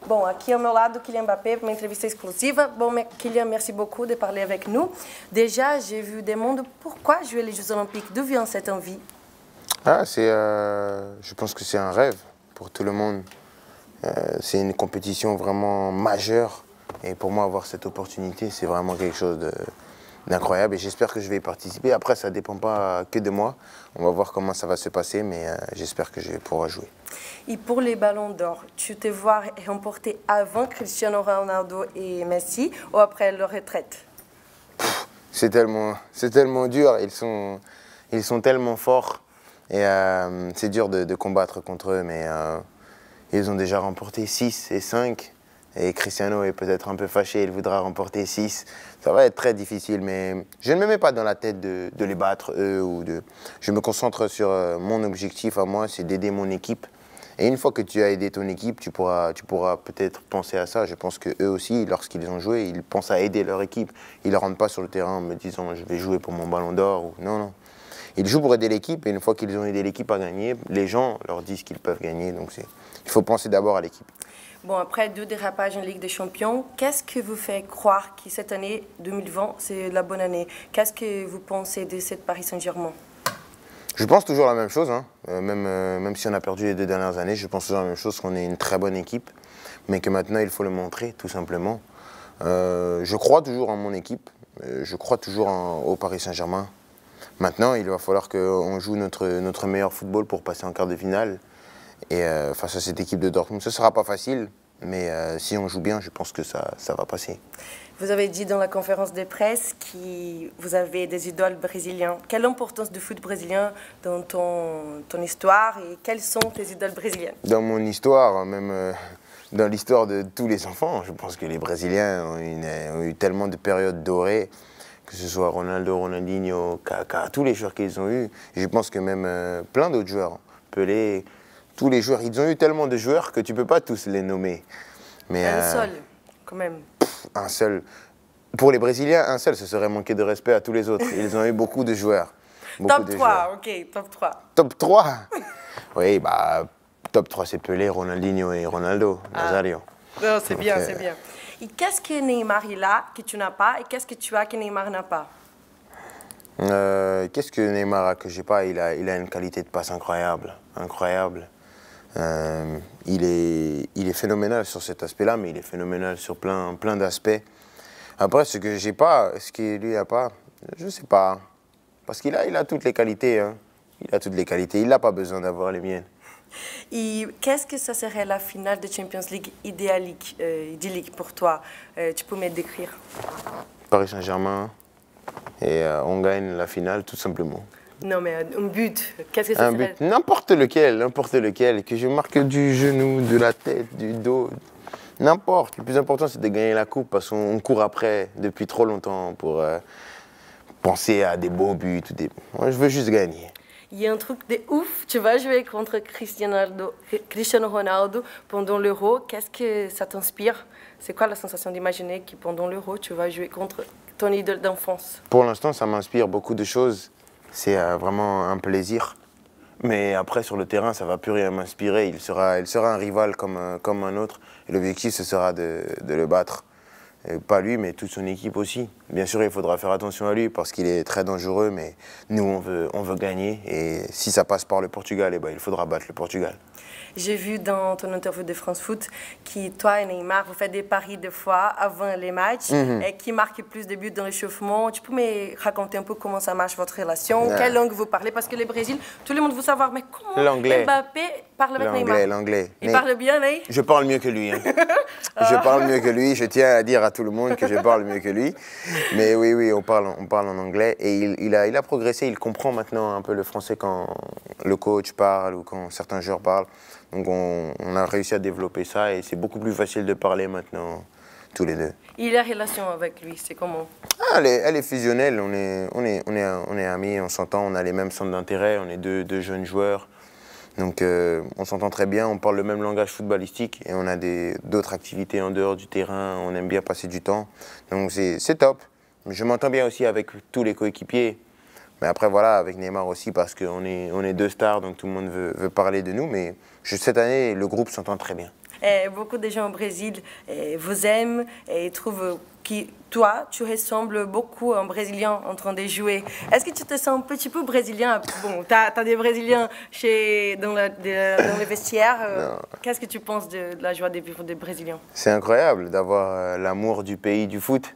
Bon, aqui ao meu lado, Kylian Mbappé, pour uma entrevista exclusiva. Bon, Kylian, merci beaucoup de parler avec nous. Déjà, j'ai vu des mondes. Pourquoi jouer les Jeux Olympiques? D'où vient cette envie? Je pense que c'est un rêve pour tout le monde. C'est une compétition vraiment majeure. Et pour moi, avoir cette opportunité, c'est vraiment quelque chose d'incroyable. Et j'espère que je vais y participer. Après, ça ne dépend pas que de moi. On va voir comment ça va se passer, mais j'espère que je vais pouvoir jouer. Et pour les ballons d'or, tu te vois remporter avant Cristiano Ronaldo et Messi ou après leur retraite? C'est tellement dur. Ils sont tellement forts. Et c'est dur de combattre contre eux, mais ils ont déjà remporté 6 et 5. Et Cristiano est peut-être un peu fâché, il voudra remporter 6. Ça va être très difficile, mais je ne me mets pas dans la tête de les battre, eux. Je me concentre sur mon objectif à moi, c'est d'aider mon équipe. Et une fois que tu as aidé ton équipe, tu pourras peut-être penser à ça. Je pense qu'eux aussi, lorsqu'ils ont joué, ils pensent à aider leur équipe. Ils ne rentrent pas sur le terrain en me disant « je vais jouer pour mon ballon d'or ». Non, non. Ils jouent pour aider l'équipe, et une fois qu'ils ont aidé l'équipe à gagner, les gens leur disent qu'ils peuvent gagner. Donc il faut penser d'abord à l'équipe. Bon, après 2 dérapages en Ligue des Champions, qu'est-ce qui vous fait croire que cette année 2020, c'est la bonne année? Qu'est-ce que vous pensez de cette Paris Saint-Germain? Je pense toujours la même chose, hein. Même si on a perdu les 2 dernières années, je pense toujours la même chose, qu'on est une très bonne équipe, mais que maintenant il faut le montrer, tout simplement. Je crois toujours en mon équipe, je crois toujours au Paris Saint-Germain. Maintenant, il va falloir qu'on joue notre meilleur football pour passer en quart de finale. Et face à cette équipe de Dortmund, ce ne sera pas facile, mais si on joue bien, je pense que ça va passer. Vous avez dit dans la conférence de presse que vous avez des idoles brésiliens. Quelle importance du foot brésilien dans ton histoire et quelles sont tes idoles brésiliennes? Dans mon histoire, même dans l'histoire de tous les enfants, je pense que les Brésiliens ont eu tellement de périodes dorées, que ce soit Ronaldo, Ronaldinho, Kaká, tous les joueurs qu'ils ont eus. Et je pense que même plein d'autres joueurs, Pelé, tous les joueurs, ils ont eu tellement de joueurs que tu ne peux pas tous les nommer. Mais, un seul, quand même. Un seul. Pour les Brésiliens, un seul, ce serait manquer de respect à tous les autres. Ils ont eu beaucoup de joueurs. Top 3, ok, top 3. Top 3? Oui, bah, top 3, c'est Pelé, Ronaldinho et Ronaldo, Nazario. Non, c'est bien, c'est bien. Et qu'est-ce que Neymar il a que tu n'as pas et qu'est-ce que tu as que Neymar n'a pas? Qu'est-ce que Neymar a que j'ai pas? Il a une qualité de passe incroyable. Incroyable. Il est phénoménal sur cet aspect-là, mais il est phénoménal sur plein d'aspects. Après, ce que j'ai pas, ce qu'il lui a pas, je sais pas. Parce qu'il a toutes les qualités. Hein. Il a toutes les qualités. Il n'a pas besoin d'avoir les miennes. Et qu'est-ce que ça serait la finale de Champions League idyllique pour toi? Tu peux me décrire? Paris Saint-Germain. Et on gagne la finale, tout simplement. Non, mais un but, qu'est-ce que ça serait? Un but, n'importe lequel, que je marque du genou, de la tête, du dos, n'importe. Le plus important, c'est de gagner la coupe parce qu'on court après depuis trop longtemps pour penser à des beaux buts. Moi, je veux juste gagner. Il y a un truc de ouf, tu vas jouer contre Cristiano Ronaldo pendant l'Euro. Qu'est-ce que ça t'inspire? C'est quoi la sensation d'imaginer que pendant l'Euro, tu vas jouer contre ton idole d'enfance? Pour l'instant, ça m'inspire beaucoup de choses. C'est vraiment un plaisir. Mais après, sur le terrain, ça ne va plus rien m'inspirer. Il sera un rival comme un autre. Et l'objectif, ce sera de le battre. Et pas lui, mais toute son équipe aussi. Bien sûr, il faudra faire attention à lui parce qu'il est très dangereux, mais nous, on veut gagner. Et si ça passe par le Portugal, eh ben, il faudra battre le Portugal. J'ai vu dans ton interview de France Foot que toi et Neymar, vous faites des paris deux fois avant les matchs et qui marque plus de buts dans l'échauffement. Tu peux me raconter un peu comment ça marche votre relation? Quelle langue vous parlez? Parce que le Brésil, tout le monde veut savoir, mais comment Mbappé parle avec Neymar? L'anglais. Il parle bien, Ney? Je parle mieux que lui. Hein. Je parle mieux que lui. Je tiens à dire à tout le monde que je parle mieux que lui. Mais oui, on parle en anglais. Et il a progressé. Il comprend maintenant un peu le français quand le coach parle ou quand certains joueurs parlent. Donc on a réussi à développer ça et c'est beaucoup plus facile de parler maintenant, tous les deux. Et la relation avec lui, c'est comment? Elle est fusionnelle, on est amis, on s'entend, on a les mêmes centres d'intérêt, on est deux jeunes joueurs. Donc on s'entend très bien, on parle le même langage footballistique et on a d'autres activités en dehors du terrain, on aime bien passer du temps. Donc c'est top. Je m'entends bien aussi avec tous les coéquipiers. Mais après, voilà, avec Neymar aussi, parce qu'on est 2 stars, donc tout le monde veut parler de nous. Mais cette année, le groupe s'entend très bien. Beaucoup de gens au Brésil vous aiment et trouvent que toi, tu ressembles beaucoup à un Brésilien en train de jouer. Est-ce que tu te sens un petit peu brésilien? Bon, tu as des Brésiliens dans les vestiaires. Qu'est-ce que tu penses de la joie de vivre des Brésiliens? C'est incroyable d'avoir l'amour du pays du foot.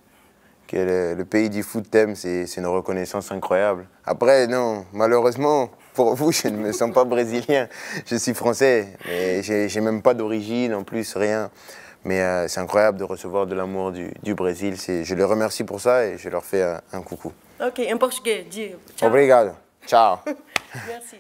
Que le pays du foot t'aime, c'est une reconnaissance incroyable. Après, non, malheureusement, pour vous, je ne me sens pas brésilien. Je suis français, mais j'ai même pas d'origine en plus, rien. Mais c'est incroyable de recevoir de l'amour du Brésil. Je les remercie pour ça et je leur fais un coucou. Ok, en portugais, dis ciao. Obrigado. Ciao. Merci.